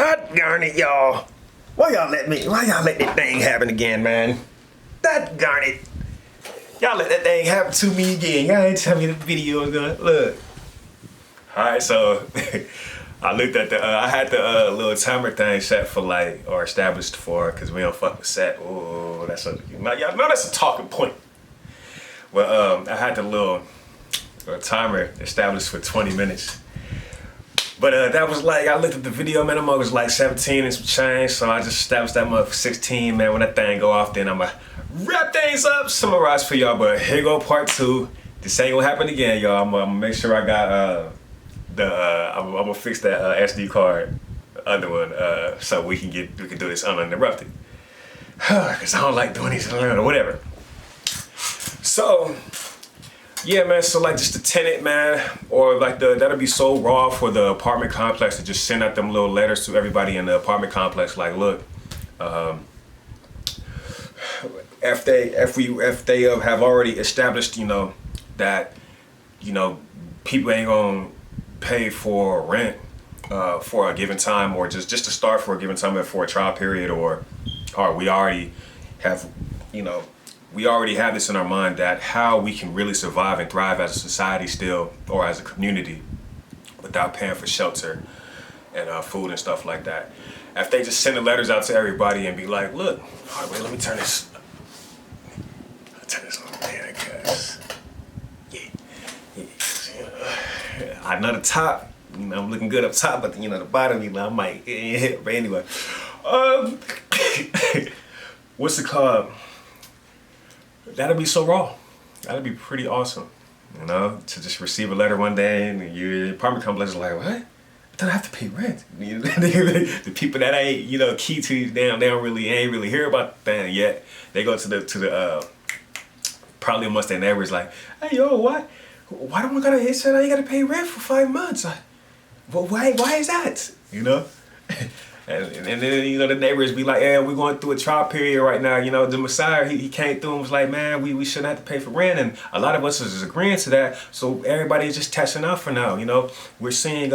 That darn it, y'all. Why y'all let this thing happen again, man? That darn it. Y'all let that thing happen to me again. Y'all ain't tell me the video was gonna look. Alright, so I looked at the I had the little timer thing set for like, or established for, cause we don't fuck with set. Oh, that's a, y'all know that's a talking point. Well, I had the little timer established for 20 minutes. But that was like, I looked at the video, man, that mug was like 17 and some change, so I just established that mug for 16, man. When that thing go off, then I'ma wrap things up, summarize for y'all, but here go part 2. This ain't gonna happen again, y'all. I'm gonna make sure I got I'm gonna fix that SD card, the other one, so we can do this uninterrupted. Cause I don't like doing these or whatever. So, yeah, man, so like just the tenant, man, or like that'll be so raw for the apartment complex to just send out them little letters to everybody in the apartment complex, like, look, if they have already established, you know, that, you know, people ain't gonna pay for rent for a given time, or just to start for a given time for a trial period, or we already have, you know, we already have this in our mind that how we can really survive and thrive as a society still, or as a community, without paying for shelter and food and stuff like that. If they just send the letters out to everybody and be like, look, all right, wait, let me turn this on there, cause I know the top, you know, I'm looking good up top, but you know, the bottom, you know, I might hit, but anyway. What's it called? That'll be so raw. That'll be pretty awesome, you know, to just receive a letter one day and your apartment complex is like, what? I don't have to pay rent. You know, the people that ain't, you know, key to these damn, they ain't really hear about the thing yet. They go to the probably amongst their neighbors like, hey, yo, why don't we gotta hit that? You gotta pay rent for 5 months. Well, why is that? You know? And then, you know, the neighbors be like, yeah, we're going through a trial period right now. You know, ThaMasire, he came through and was like, man, we shouldn't have to pay for rent. And a lot of us is agreeing to that. So everybody's just testing out for now, you know. We're seeing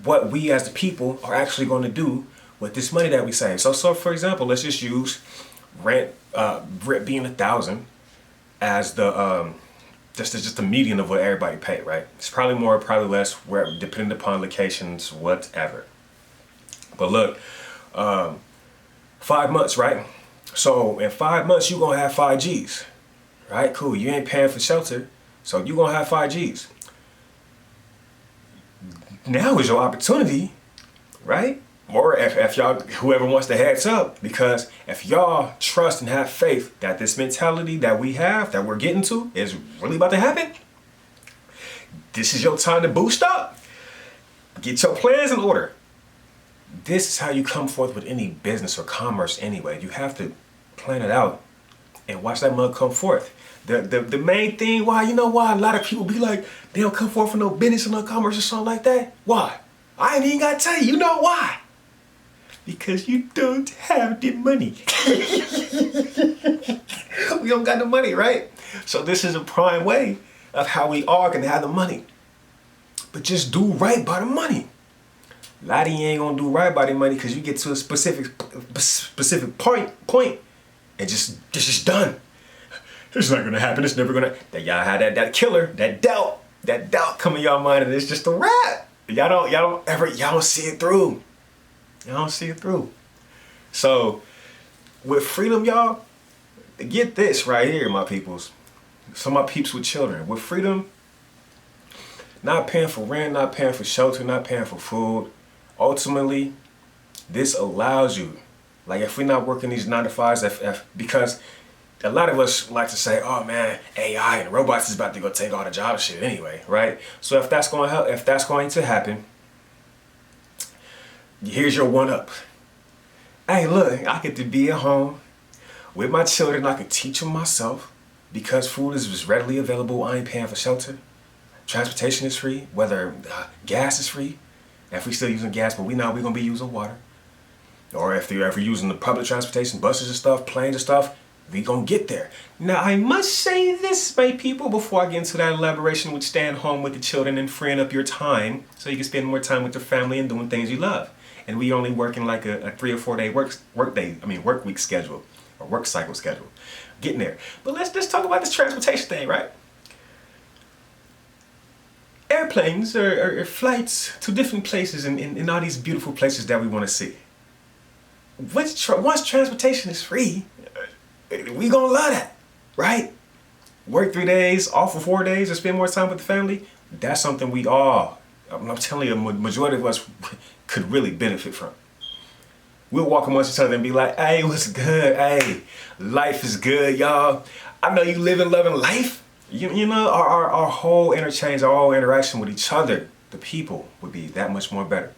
what we as the people are actually going to do with this money that we save. So for example, let's just use rent being $1,000 as the, just the median of what everybody pay, right? It's probably more, probably less, depending upon locations, whatever. But look, 5 months, right? So in 5 months, you're gonna have 5 G's, right? Cool, you ain't paying for shelter, so you're gonna have 5 G's. Now is your opportunity, right? Or if y'all, whoever wants to heads up, because if y'all trust and have faith that this mentality that we have, that we're getting to, is really about to happen, this is your time to boost up. Get your plans in order. This is how you come forth with any business or commerce anyway. You have to plan it out and watch that mug come forth. The main thing why, you know why a lot of people be like, they don't come forth for no business or no commerce or something like that? Why? I ain't even gotta tell you, you know why? Because you don't have the money. We don't got the money, right? So this is a prime way of how we are gonna have the money. But just do right by the money. A lot of you ain't gonna do right by the money because you get to a specific point and it's just done. It's not gonna happen. It's never gonna. That y'all had that killer, that doubt come in y'all mind, and it's just a wrap. Y'all don't see it through. Y'all don't see it through. So with freedom, y'all, get this right here, my peoples. Some of my peeps with children. With freedom, not paying for rent, not paying for shelter, not paying for food. Ultimately, this allows you, like if we're not working these 9 to 5s, because a lot of us like to say, oh man, AI and robots is about to go take all the job shit anyway, right? So if that's going to help, if that's going to happen, here's your one up. Hey, look, I get to be at home with my children. I can teach them myself because food is readily available. I ain't paying for shelter. Transportation is free, whether gas is free. If we're still using gas, but we're gonna be using water. Or if we're using the public transportation, buses and stuff, planes and stuff, we gonna get there. Now I must say this, my people, before I get into that elaboration with staying home with the children and freeing up your time so you can spend more time with your family and doing things you love. and we only working like a 3 or 4 day work week schedule or work cycle schedule. Getting there. But let's just talk about this transportation thing, right? Airplanes or flights to different places in all these beautiful places that we want to see. Once transportation is free, we gonna love that, right? Work 3 days, off for 4 days, or spend more time with the family. That's something we all, I'm telling you, a majority of us could really benefit from. We'll walk amongst each other and be like, hey, what's good? Hey, life is good, y'all. I know you living, loving life. You know, our whole interchange, our whole interaction with each other, the people, would be that much more better.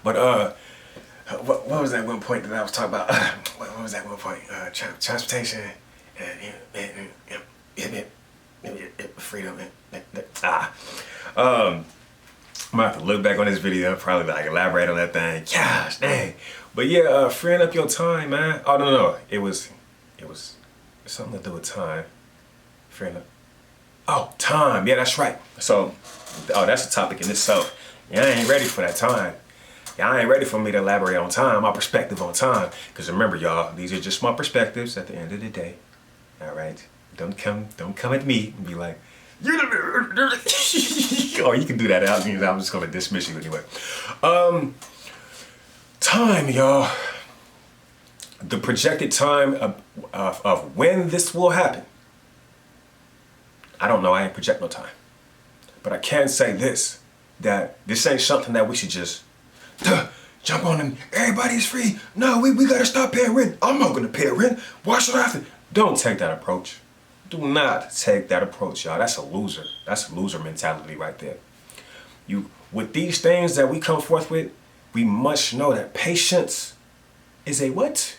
But what was that one point that I was talking about? What was that one point? Transportation, freedom. I'm gonna have to look back on this video, probably like elaborate on that thing. Gosh, dang. But yeah, freeing up your time, man. Oh no, it was something to do with time. Freeing up. Oh, time. Yeah, that's right. So, that's a topic in itself. Yeah, I ain't ready for that time. Y'all ain't ready for me to elaborate on time, my perspective on time. Because remember, y'all, these are just my perspectives at the end of the day. All right? Don't come at me and be like, or you can do that. I'm just going to dismiss you anyway. Time, y'all. The projected time of when this will happen. I don't know. I ain't project no time. But I can say this, that this ain't something that we should just jump on and everybody's free. No, we gotta stop paying rent. I'm not gonna pay rent. Why should I have to? Don't take that approach. Do not take that approach, y'all. That's a loser. That's a loser mentality right there. With these things that we come forth with, we must know that patience is a what?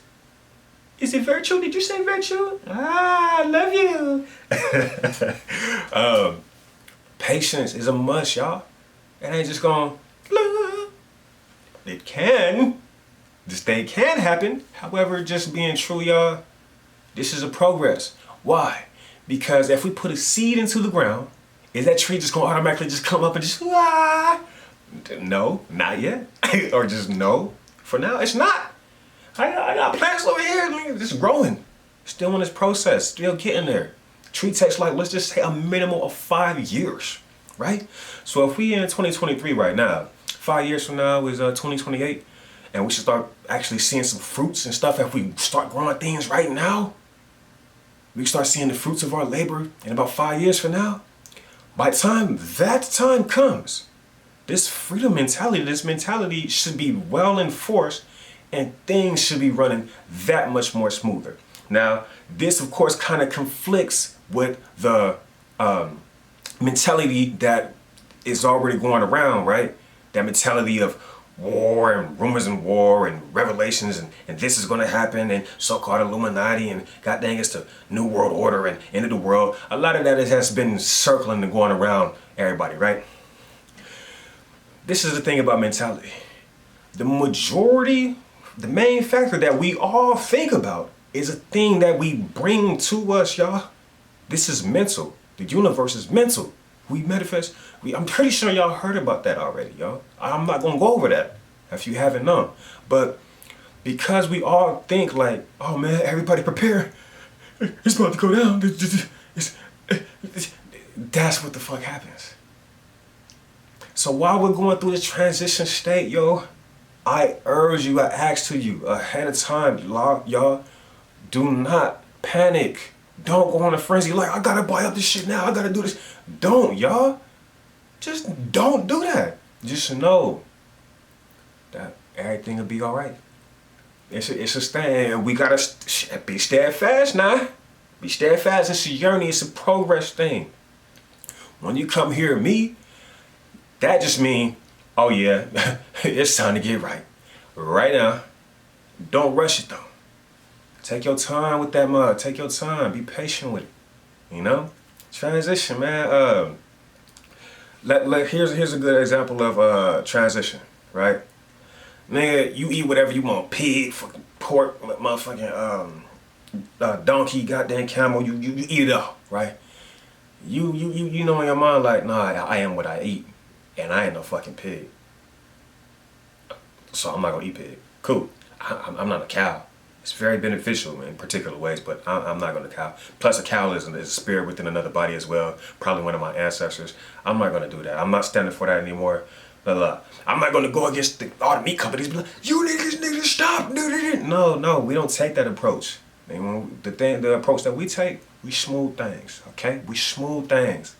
Is it virtue? Did you say virtue? I love you. Patience is a must, y'all. It ain't just going, it can. This thing can happen. However, just being true, y'all, this is a progress. Why? Because if we put a seed into the ground, is that tree just going to automatically just come up and just, No, not yet. Or just no. For now, it's not. I got plants over here, just growing. Still in this process, still getting there. Tree takes like, let's just say a minimum of 5 years, right? So if we in 2023 right now, 5 years from now is 2028, and we should start actually seeing some fruits and stuff. If we start growing things right now, we start seeing the fruits of our labor in about 5 years from now. By the time that time comes, this freedom mentality, this mentality should be well enforced, and things should be running that much more smoother. Now, this of course kind of conflicts with the mentality that is already going around, right? That mentality of war and rumors and war and revelations and this is going to happen and so-called Illuminati and god dang it's the New World Order and end of the world. A lot of that has been circling and going around everybody, right? This is the thing about mentality. The main factor that we all think about is a thing that we bring to us, y'all. This is mental. The universe is mental. We manifest. I'm pretty sure y'all heard about that already, y'all. I'm not going to go over that if you haven't known. But because we all think like, oh man, everybody prepare. It's about to go down. That's what the fuck happens. So while we're going through this transition state, yo, I urge you, I ask to you ahead of time, y'all, do not panic. Don't go on a frenzy like, I gotta buy up this shit now, I gotta do this. Don't, y'all. Just don't do that. Just know that everything will be all right. It's a stand. We gotta be steadfast now. Be steadfast. It's a journey. It's a progress thing. When you come hear me, that just means, oh yeah, it's time to get right. Right now. Don't rush it though. Take your time with that mud. Take your time. Be patient with it. You know? Transition, man. Here's a good example of transition, right? Nigga, you eat whatever you want. Pig, fucking pork, motherfucking donkey, goddamn camel. You eat it all, right? You know in your mind like, nah, I am what I eat, and I ain't no fucking pig. So I'm not gonna eat pig. Cool. I'm not a cow. It's very beneficial in particular ways, but I'm not gonna cow. Plus, a cow is a spirit within another body as well. Probably one of my ancestors. I'm not gonna do that. I'm not standing for that anymore. Blah, blah. I'm not gonna go against all the meat companies. Be like, you niggas, stop. No, we don't take that approach. The approach that we take, we smooth things. Okay, we smooth things.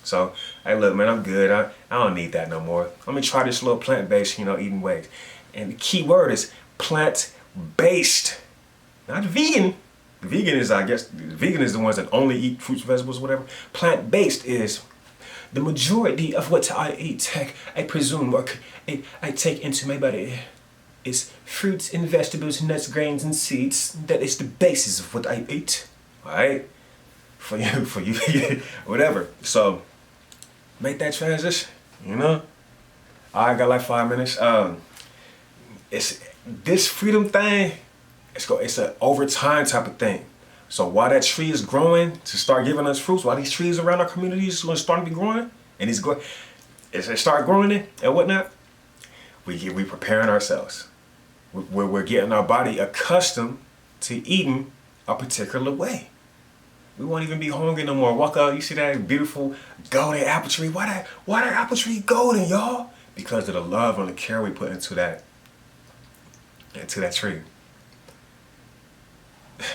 So, hey, look, man, I'm good. I don't need that no more. Let me try this little plant-based, eating ways. And the key word is plant-based, not vegan. Vegan is, I guess, vegan is the ones that only eat fruits, vegetables, whatever. Plant-based is the majority of what I eat. I presume, or I take into my body is fruits and vegetables, nuts, grains, and seeds. That is the basis of what I eat. All right, for you, whatever. So. Make that transition, I got like 5 minutes. It's this freedom thing. It's an over time type of thing. So while that tree is growing to start giving us fruits, while these trees around our communities are starting to be growing, and as they start growing it and whatnot, we preparing ourselves. We're getting our body accustomed to eating a particular way. We won't even be hungry no more. Walk out, you see that beautiful golden apple tree. Why that apple tree golden, y'all? Because of the love and the care we put into that tree.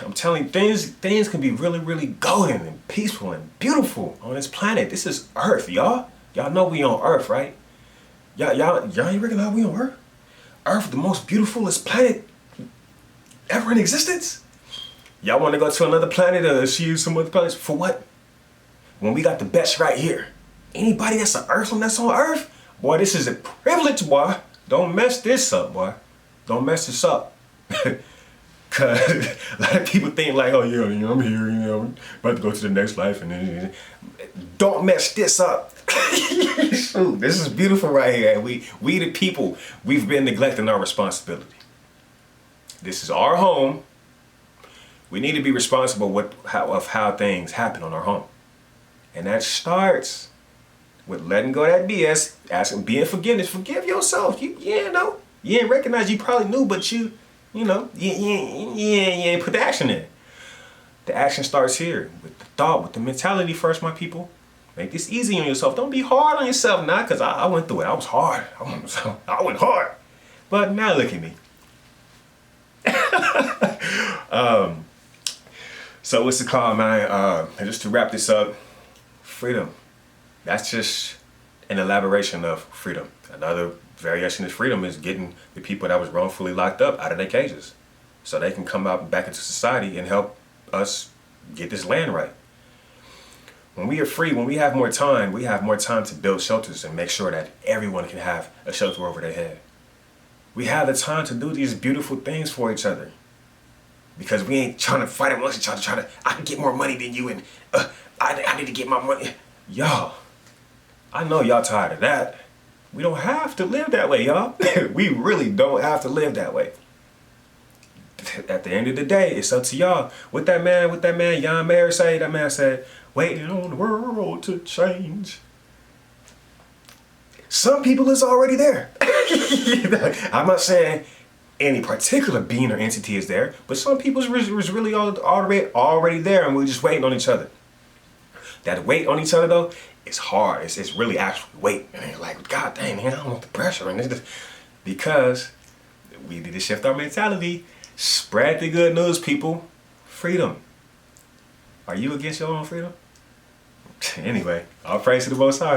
I'm telling you, things can be really, really golden and peaceful and beautiful on this planet. This is Earth, y'all. Y'all know we on Earth, right? Y'all ain't recognize we on Earth? Earth, the most beautifulest planet ever in existence? Y'all want to go to another planet or see some other planets? For what? When we got the best right here. Anybody that's on Earth, boy, this is a privilege, boy. Don't mess this up, boy. Don't mess this up. Cause a lot of people think like, oh yeah, I'm here, about to go to the next life, and then don't mess this up. Shoot, this is beautiful right here. And we the people, we've been neglecting our responsibility. This is our home. We need to be responsible of how things happen on our home. And that starts with letting go of that BS, being forgiveness. Forgive yourself. You ain't recognize you probably knew, but you ain't put the action in. The action starts here with the thought, with the mentality first, my people. Make this easy on yourself. Don't be hard on yourself now, because I went through it. I was hard. I went hard. But now look at me. So what's it called, man? Just to wrap this up, freedom. That's just an elaboration of freedom. Another variation of freedom is getting the people that was wrongfully locked up out of their cages so they can come out back into society and help us get this land right. When we are free, when we have more time to build shelters and make sure that everyone can have a shelter over their head. We have the time to do these beautiful things for each other. Because we ain't trying to fight amongst each other, I can get more money than you, and I need to get my money. Y'all, I know y'all tired of that. We don't have to live that way, y'all. We really don't have to live that way. At the end of the day, it's up to y'all. What that man, Jan Mayer say, that man said, waiting on the world to change. Some people is already there. I'm not saying any particular being or entity is there, but some people was really already there, and we're just waiting on each other. That wait on each other though, it's hard. It's really actually wait. And it's like, God dang, man, I don't want the pressure. And this, because we need to shift our mentality. Spread the good news, people. Freedom. Are you against your own freedom? Anyway, all praise to the Most High.